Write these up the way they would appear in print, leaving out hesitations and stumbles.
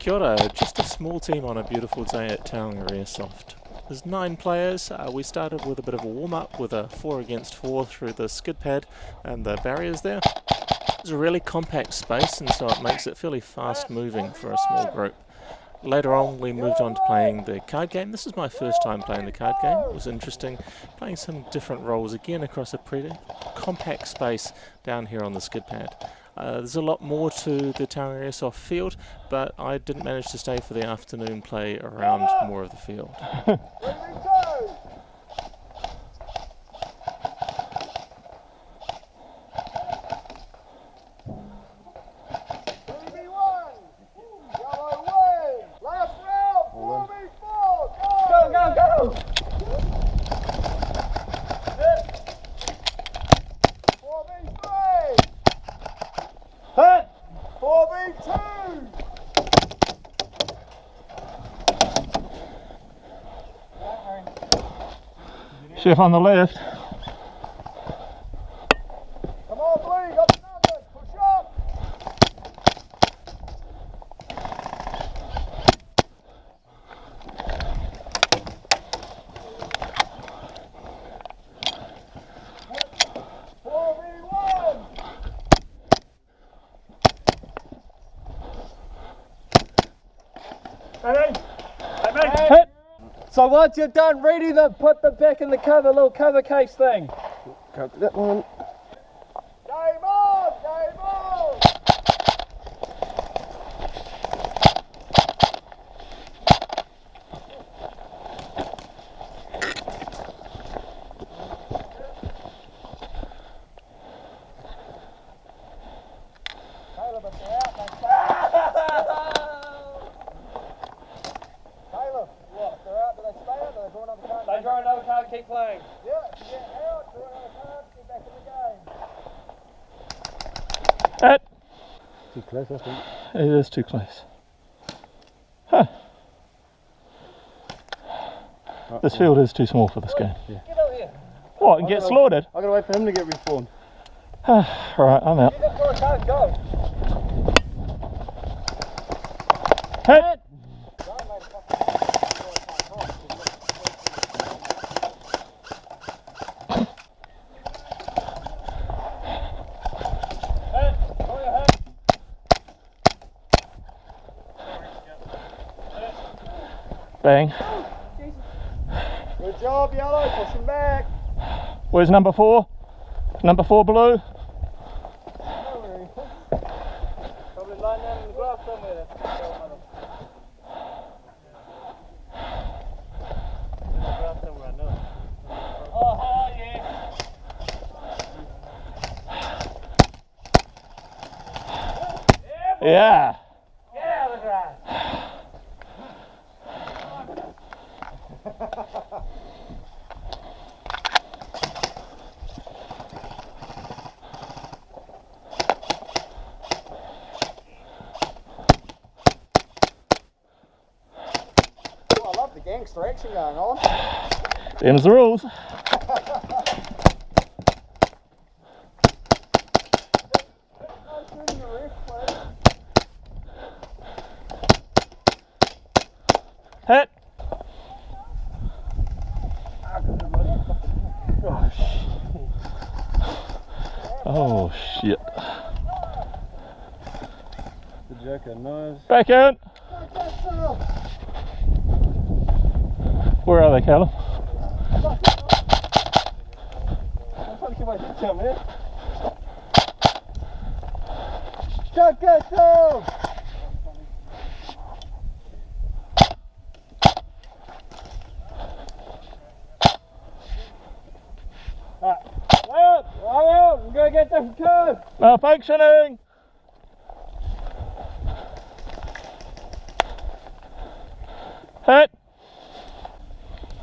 Kia ora, just a small team on a beautiful day at Tauranga Airsoft. There's 9 players. We started with a bit of a warm-up with a 4 against 4 through the skid pad and the barriers there. It's a really compact space, and so it makes it fairly fast moving for a small group. Later on we moved on to playing the card game. This is my first time playing the card game. It was interesting, playing some different roles again across a pretty compact space down here on the skid pad. There's a lot more to the Tauranga Airsoft field, but I didn't manage to stay for the afternoon play around more of the field. Chef on the left. Come on, Blue, you got the numbers, push up! Hit! So once you're done reading them, put them back in the cover, little cover case thing. Got that one. Game on! Game on! Caleb, if they're out, they stay out. Caleb, what? If they're out, do they stay out? Do they draw another card? They draw another card, keep playing. Yeah, if you get out, draw another card, get back in the game. Hit! Too close, I think. It is too close. Huh. This field is too small for this game. Get over here. What, and get slaughtered? I gotta wait for him to get respawned. Right, I'm out. Get them for a card, go. Hit! Bang. Good job, Yellow, push him back. Where's number 4? Number 4 Blue? Probably lying down in the grass somewhere. Oh, yeah. Yeah. Get out of the grass. Oh, I love the gangster action going on. Them's the rules. Hit! Oh shit. The Joker knows. Back in! Where are they, Callum? Joker! I'm gonna get them curve. Malfunctioning! Hit!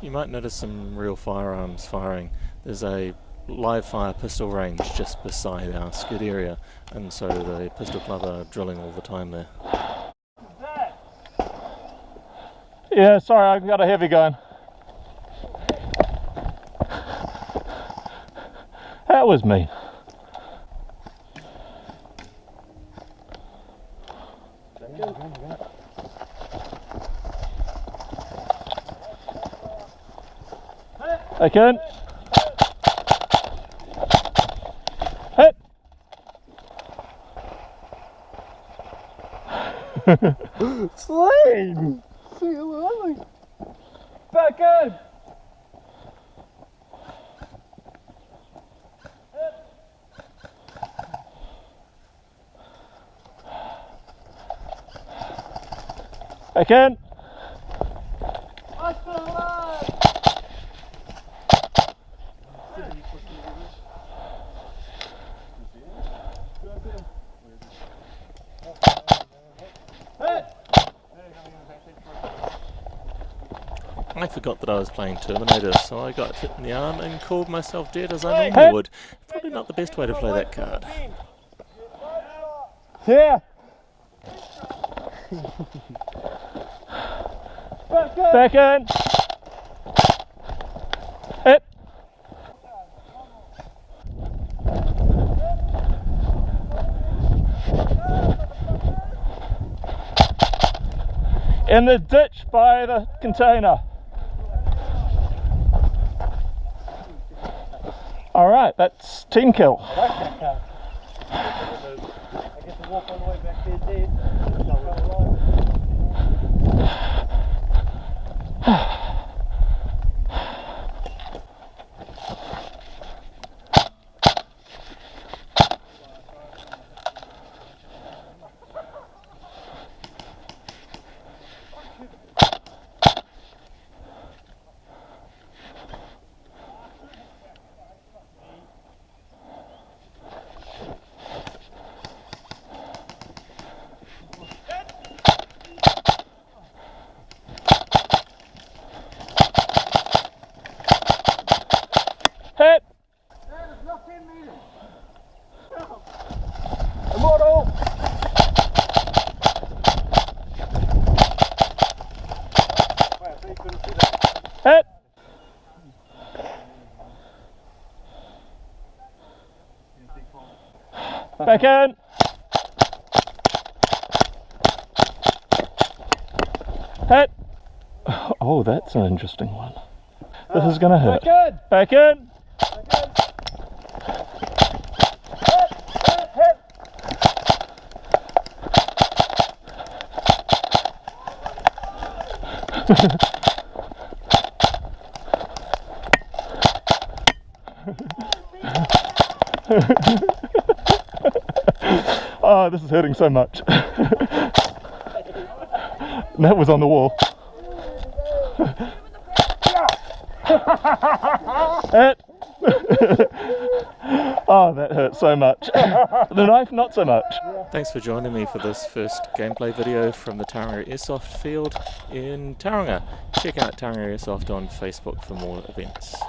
You might notice some real firearms firing. There's a live fire pistol range just beside our skid area, and so the pistol club are drilling all the time there. Yeah, sorry, I've got a heavy gun. That was me. Back in. Hit. Slain! Back in! Back in. I forgot that I was playing Terminator, so I got hit in the arm and called myself dead as I normally would. Probably not the best way to play that card. Yeah. Back in. Hit. In the ditch by the container. Alright, that's team kill. I get to walk all the way back there dead. Hit. Immortal! Hit. Back in. Hit. Oh, that's an interesting one. This is gonna hurt. Back in! Back in. Oh, this is hurting so much. And that was on the wall. Hit. Oh, that hurt so much. The knife, not so much. Thanks for joining me for this first gameplay video from the Tauranga Airsoft field in Tauranga. Check out Tauranga Airsoft on Facebook for more events.